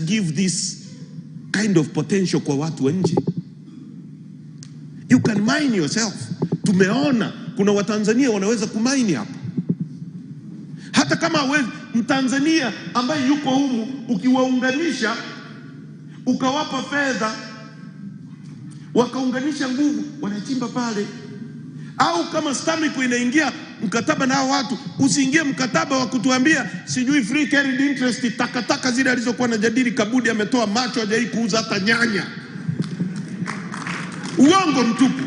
give this kind of potential kwa watu wa nje. You can mine yourself. Tumeona kuna Watanzania wanaweza kumaini hapa. Hata kama hawezi, Mtanzania ambaye yuko humu ukiwaunganisha, ukawapa fedha, wakaunganisha nguvu, wanachimba pale. Au kama STAMICO inaingia mkataba na hao watu, usiingie mkataba wa kutuambia sijui free carried interest, takataka zile alizokuwa anajadili Kabudi ametoa macho hajai kuuza hata nyanya. Uongo mtupu.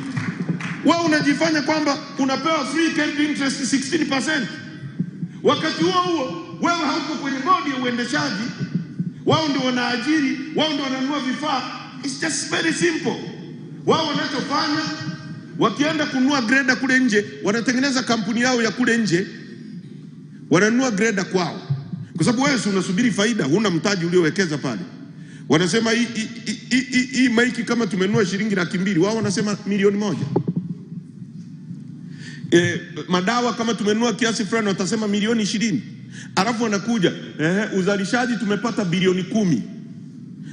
Wewe unajifanya kwamba unapewa free carried interest 16%. Wakati huo wewe hauko kwenye bodi ya uendeshaji. Wao ndio wanaajiri, wao ndio wananunua vifaa. It's just very simple. Wao wanachofanya, wakienda kununua grader kule nje, wanatengeneza kampuni yao ya kule nje, wananunua grader kwao. Kwa sababu wewe unasubiri faida, huna mtaji uliowekeza pale. Wanasema hii maiki kama tumenunua shilingi 200,000, wao wanasema 1,000,000. Madawa kama tumenunua kiasi fulani watasema 20,000,000. Alafu wanakuja, uzalishaji tumepata bilioni 10.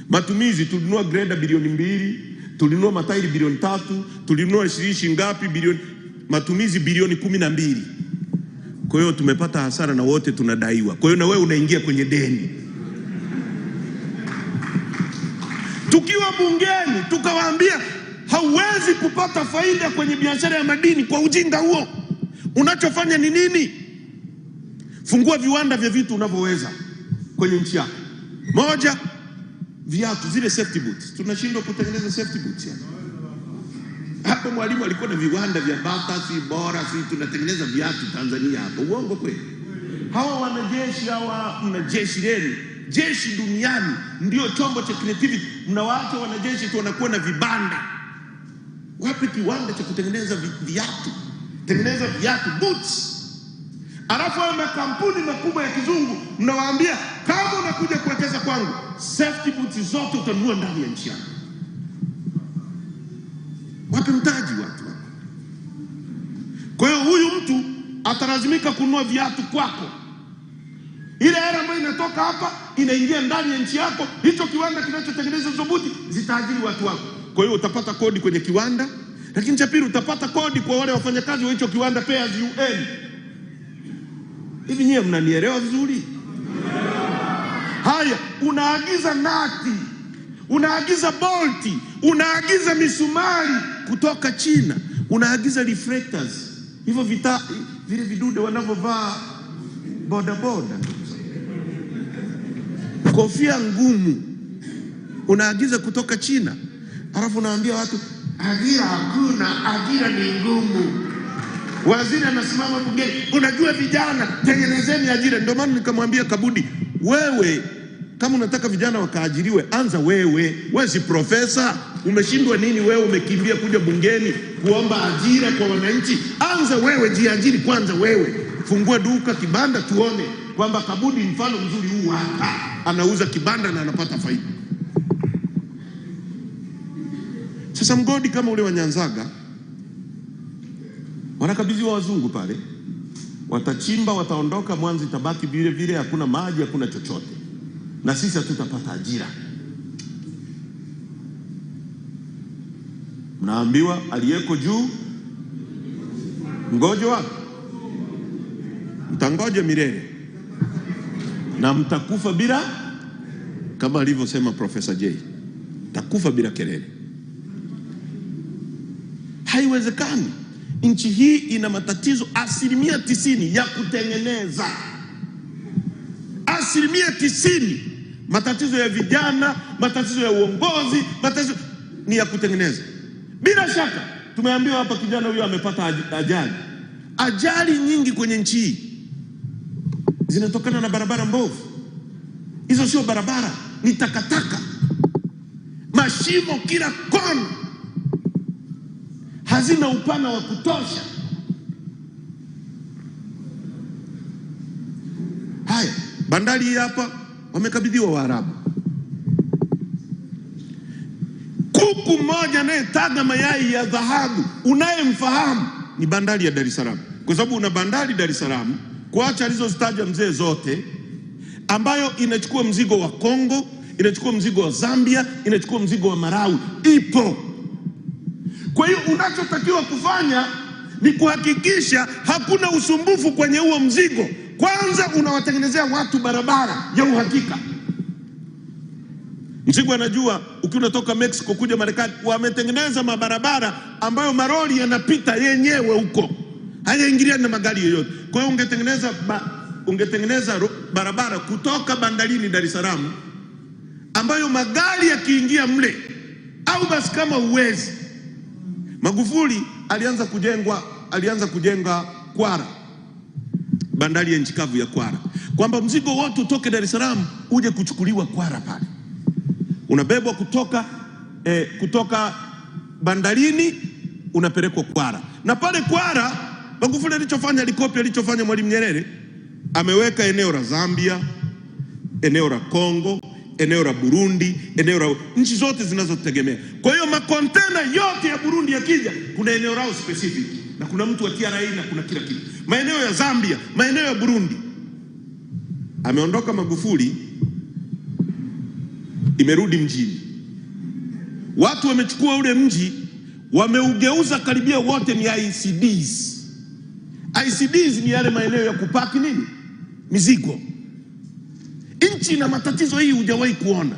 Matumizi tulinunua grader bilioni 2, tulinunua matairi bilioni 3, tulinunua shilingi ngapi bilioni, matumizi bilioni 12. Kwa hiyo tumepata hasara na wote tunadaiwa. Kwa hiyo na wewe unaingia kwenye deni. Tukiwa bungeni tukawaambia hauwezi kupata faida kwenye biashara ya madini kwa ujinga huo. Unachofanya ni nini? Fungua viwanda vya vitu unavyoweza kwenye nchi yako. Moja, viatu, zile safety boots. Tunashindwa kutengeneza safety boots yani. Hapo Mwalimu alikuwa na viwanda vya bata, si bora, si tunatengeneza viatu Tanzania hapo. Uongo kweli? Hawa wanajeshi, hawa mna jeshi lenu. Jeshi duniani ndio chombo cha creativity. Mnawaacha wanajeshi tu wanakuwa na vibanda. Wapi kiwanda cha kutengeneza viatu? Tengeneza viatu, boots. Alafu wao makampuni makubwa ya kizungu mnawaambia kama unakuja kuwekeza kwangu, safety boots zote utanunua ndani ya nchi yako. Wapi mtaji watu? Kwa hiyo huyu mtu atalazimika kununua viatu kwako. Ile hela ambayo inatoka hapa inaingia ndani ya nchi yako, hicho kiwanda kinachotengeneza hizo buti zitaajiri watu wako. Kwa hiyo utapata kodi kwenye kiwanda, lakini cha pili utapata kodi kwa wale wafanyakazi wa hicho kiwanda, pay as you earn. Hivi nyewe mnanielewa vizuri? Haya, unaagiza nati, unaagiza bolti, unaagiza misumari kutoka China, unaagiza reflectors. Hivyo vile vidude wanavyovaa boda boda, kofia ngumu, unaagiza kutoka China. Alafu unaambia watu ajira hakuna, ajira ni ngumu. Waziri anasimama bungeni, unajua vijana tengenezeni ajira. Ndio maana nikamwambia Kabudi, wewe kama unataka vijana wakaajiriwe, anza wewe. Wewe si profesa, umeshindwa nini wewe umekimbia kuja bungeni kuomba ajira kwa wananchi? Anza wewe, jiajiri kwanza wewe. Fungua duka, kibanda, tuone kwamba Kabudi mfano mzuri huu hapa. Anauza kibanda na anapata faida. Sasa mgodi kama ule wa Nyanzaga wanakabidhiwa wazungu pale. Watachimba, wataondoka, Mwanza itabaki vile vile, hakuna maji, hakuna chochote. Na sisi hatutapata ajira. Mnaambiwa aliyeko juu ngoje wapi? Mtangoje milele na mtakufa bila, kama alivyosema Profesa J, takufa bila kelele. Haiwezekani. Nchi hii ina matatizo 90% ya kutengeneza. 90% matatizo ya vijana, matatizo ya uongozi, matatizo ni ya kutengeneza. Bila shaka tumeambiwa hapa kijana huyo amepata ajali. Ajali nyingi kwenye nchi hii zinatokana na barabara mbovu. Hizo sio barabara, ni takataka. Mashimo kila kona, hazina upana wa kutosha. Haya, bandari hapa wamekabidhiwa Waarabu. Kuku mmoja anayetaga mayai ya dhahabu unayemfahamu ni bandari ya Dar es Salaam. Kwa sababu una bandari Dar es Salaam, kuacha alizozitaja mzee zote, ambayo inachukua mzigo wa Kongo, inachukua mzigo wa Zambia, inachukua mzigo wa Malawi, ipo. Kwa hiyo unachotakiwa kufanya ni kuhakikisha hakuna usumbufu kwenye huo mzigo. Kwanza unawatengenezea watu barabara ya uhakika. Mzigo anajua ukiwa unatoka Mexico kuja Marekani, wametengeneza mabarabara ambayo maroli yanapita yenyewe huko, hayaingiliani na magari yoyote. Kwa hiyo ungetengeneza barabara kutoka bandarini Dar es Salaam ambayo magari yakiingia mle, au basi kama uwezi. Magufuli alianza kujenga Kwara, bandari ya nchi kavu ya Kwara, kwamba mzigo wote utoke Dar es Salaam uje kuchukuliwa Kwara pale. Unabebwa kutoka bandarini unapelekwa Kwara. Na pale Kwara Magufuli alichofanya Mwalimu Nyerere, ameweka eneo la Zambia, eneo la Kongo, eneo la Burundi, eneo la nchi zote zinazotegemea. Kwa hiyo makontena yote ya Burundi yakija, kuna eneo lao specific na kuna mtu wa TRA na kuna kila kitu. Maeneo ya Zambia, maeneo ya Burundi. Ameondoka Magufuli, imerudi mjini. Watu wamechukua ule mji, wameugeuza karibia wote ni ICDs. ICDs ni yale maeneo ya kupaki mizigo. Nchi na matatizo hii hujawahi kuona.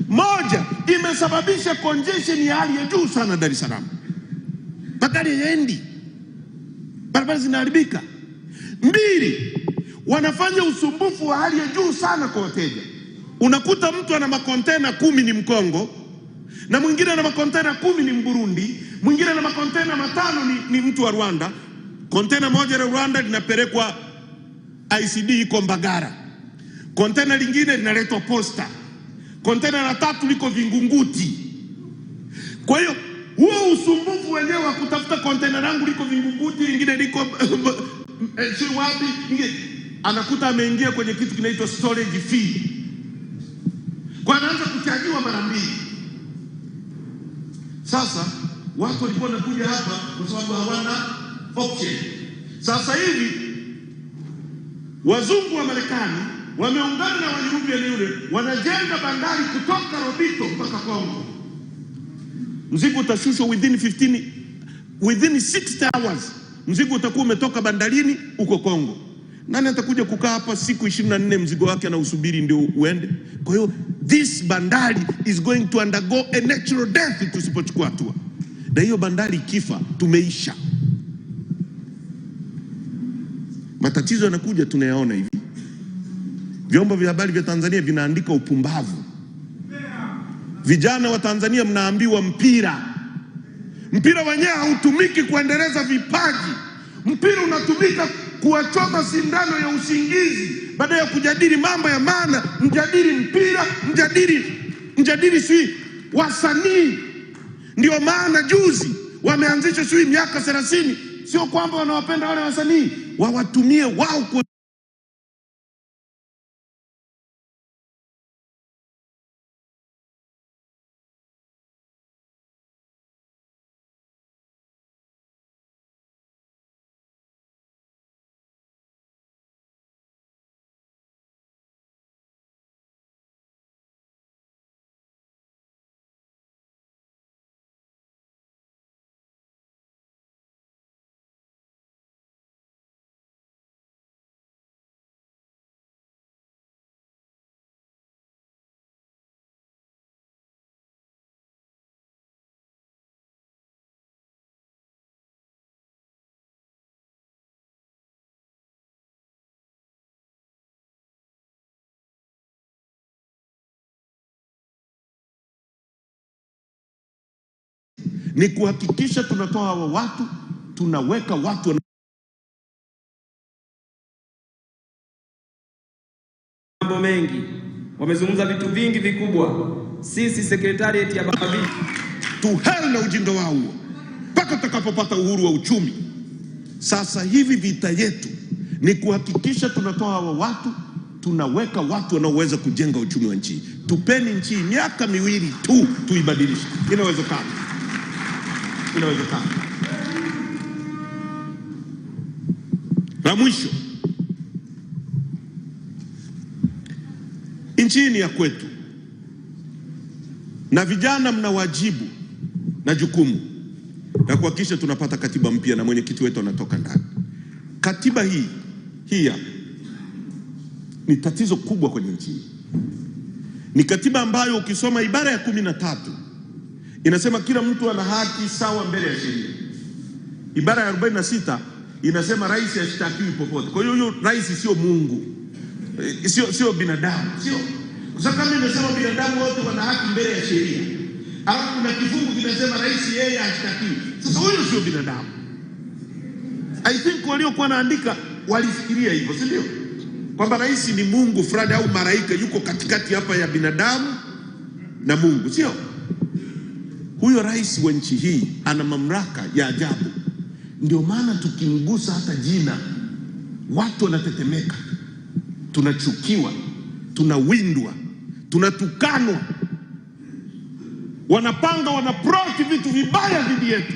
Moja, imesababisha congestion ya hali ya juu sana Dar es Salaam. Magari hayaendi, barabara zinaharibika. Mbili, wanafanya usumbufu wa hali ya juu sana kwa wateja. Unakuta mtu ana makontena 10 ni Mkongo, na mwingine ana makontena 10 ni Mburundi, mwingine ana makontena 5 ni mtu wa Rwanda. Kontena moja la Rwanda linapelekwa ICD iko Mbagara, kontena lingine linaletwa Posta, kontena la 3 liko Vingunguti. Kwa hiyo huo usumbufu wenyewe wa kutafuta kontena langu liko Vingunguti, lingine liko wapi, anakuta ameingia kwenye kitu kinaitwa storage fee. Kwa anaanza kuchajiwa mara mbili. Sasa watu walikuwa wanakuja hapa kwa sababu hawana option. Sasa hivi wazungu wa Marekani wameungana na Wanyurubi yule, wanajenga bandari kutoka Robito mpaka Kongo. Mzigo utashushwa within 60 hours. Mzigo utakuwa umetoka bandarini uko Kongo. Nani atakuja kukaa hapa siku 24 mzigo wake na usubiri ndio uende? Kwa hiyo this bandari is going to undergo a natural death tusipochukua hatua. Na hiyo bandari kifa, tumeisha. Matatizo yanakuja, tunayaona hivi. Vyombo vya habari vya Tanzania vinaandika upumbavu. Vijana wa Tanzania mnaambiwa mpira wenyewe hautumiki kuendeleza vipaji. Mpira unatumika kuwachoma sindano ya usingizi. Baada ya kujadili mambo ya maana, mjadili mpira, mjadili sui wasanii. Ndio maana juzi wameanzisha sui miaka 30. Sio kwamba wanawapenda wale wasanii, wawatumie wao ni kuhakikisha tunatoa hawa watu, tunaweka watu. Mambo mengi wamezungumza, vitu vingi vikubwa. Sisi sekretarieti ya Bavi tu hell na ujinga wao huo mpaka tutakapopata uhuru wa uchumi. Sasa hivi vita yetu ni kuhakikisha tunatoa hawa watu, tunaweka watu wanaoweza kujenga uchumi wa nchi. Tupeni nchi miaka 2 tu tuibadilishe. Inawezekana. La mwisho, nchi ni ya kwetu. Na vijana mna wajibu na jukumu na kuhakikisha tunapata katiba mpya na mwenyekiti wetu anatoka ndani. Katiba hii ni tatizo kubwa kwenye nchi. Ni katiba ambayo ukisoma ibara ya 13 inasema kila mtu ana haki sawa mbele ya sheria. Ibara ya 46 inasema rais hashtakiwi popote. Kwa hiyo rais sio Mungu. Sio binadamu, sio. Kwa sababu kama inasema binadamu wote wana haki mbele ya sheria, alafu kuna kifungu kinasema rais yeye hashtakiwi. Sasa huyo sio binadamu. I think waliokuwa naandika walifikiria hivyo, si ndio? Kwamba rais ni Mungu fulani au malaika yuko katikati hapa ya binadamu na Mungu, sio? Huyo rais wa nchi hii ana mamlaka ya ajabu. Ndio maana tukimgusa hata jina watu wanatetemeka. Tunachukiwa, tunawindwa, tunatukanwa. Wanapanga, wanaplot vitu vibaya dhidi yetu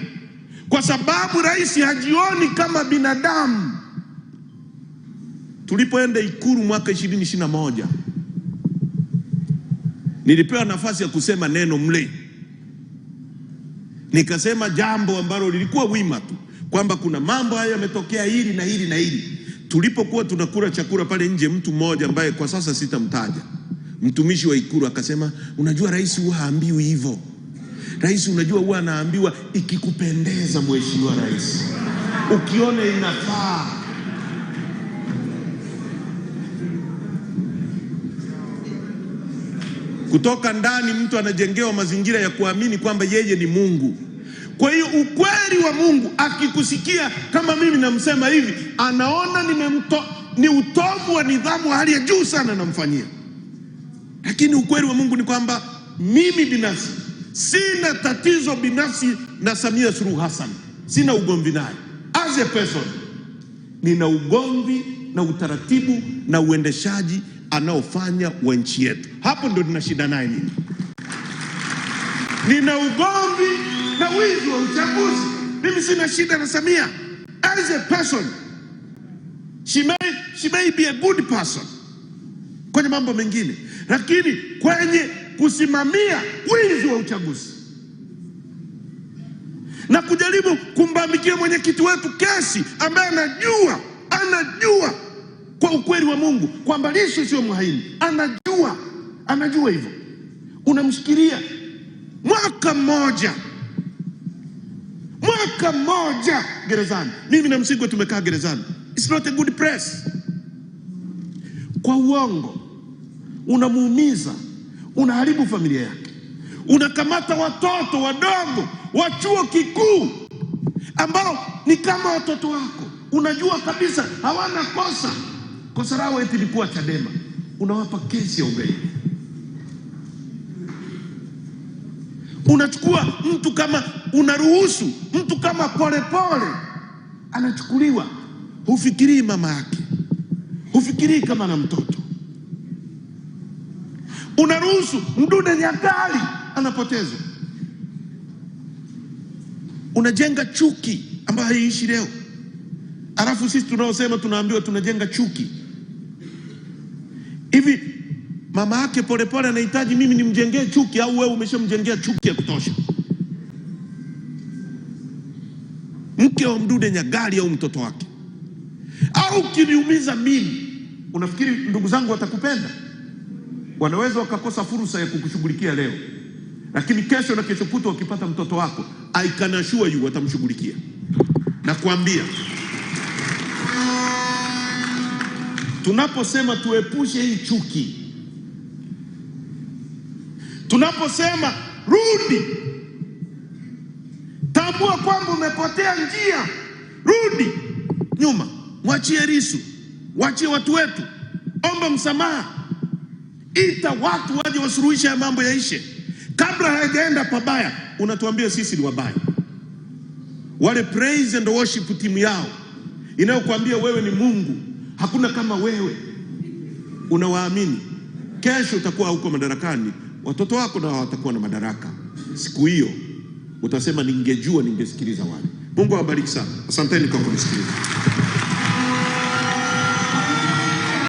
kwa sababu rais hajioni kama binadamu. Tulipoenda Ikulu mwaka 2021 nilipewa nafasi ya kusema neno mle. Nikasema jambo ambalo lilikuwa wima tu, kwamba kuna mambo haya yametokea hili na hili na hili. Tulipokuwa tunakula chakula pale nje, mtu mmoja ambaye kwa sasa sitamtaja, mtumishi wa Ikulu akasema, unajua rais huwa haambiwi hivyo. Rais unajua huwa anaambiwa ikikupendeza mheshimiwa rais, ukiona inafaa. Kutoka ndani mtu anajengewa mazingira ya kuamini kwamba yeye ni Mungu. Kwa hiyo ukweli wa Mungu akikusikia kama mimi namsema hivi, anaona ni utovu wa nidhamu wa hali ya juu sana namfanyia. Lakini ukweli wa Mungu ni kwamba mimi binafsi sina tatizo binafsi na Samia Suluhu Hassan. Sina ugomvi naye. As a person, nina ugomvi na utaratibu na uendeshaji anaofanya wa nchi yetu. Hapo ndo nina shida naye mimi. Nina ugomvi na wizi wa uchaguzi. Mimi sina shida na Samia. As a person, she may be a good person kwenye mambo mengine, lakini kwenye kusimamia wizi wa uchaguzi na kujaribu kumbamikia mwenyekiti wetu kesi ambaye anajua kwa ukweli wa Mungu kwamba Lissu sio mhaini, anajua hivyo, unamshikilia mwaka mmoja gerezani. Mimi na Msigwa tumekaa gerezani. It's not a good press. Kwa uongo unamuumiza, unaharibu familia yake, unakamata watoto wadogo wa chuo kikuu ambao ni kama watoto wako, unajua kabisa hawana kosa. Kosa lao eti likuwa Chadema, unawapa kesi ya ugaidi. Unachukua mtu kama, unaruhusu mtu kama Polepole anachukuliwa, hufikirii mama yake, hufikirii kama na mtoto. Unaruhusu Mdude Nyagali anapotezwa. Unajenga chuki ambayo haiishi leo. Alafu sisi tunaosema tunaambiwa tunajenga chuki. Hivi mama yake Polepole anahitaji mimi nimjengee chuki au wewe umeshamjengea chuki ya kutosha? Mke wa Mdude Nyagali au mtoto wake? Au kiniumiza mimi, unafikiri ndugu zangu watakupenda? Wanaweza wakakosa fursa ya kukushughulikia leo, lakini kesho na kesho kutwa wakipata mtoto wako, I can assure you watamshughulikia. Na kuambia, tunaposema tuepushe hii chuki, tunaposema rudi, tambua kwamba umepotea njia, rudi nyuma, mwachie Lissu, mwachie watu wetu, omba msamaha, ita watu waje wasuluhishe ya mambo yaishe. Kabla hajaenda pabaya, unatuambia sisi ni wabaya. Wale praise and worship timu yao inayokuambia wewe ni Mungu, hakuna kama wewe, unawaamini. Kesho utakuwa huko madarakani, watoto wako nao watakuwa na madaraka. Siku hiyo utasema ningejua, ningesikiliza wale. Mungu awabariki sana. Asanteni kwa kunisikiliza.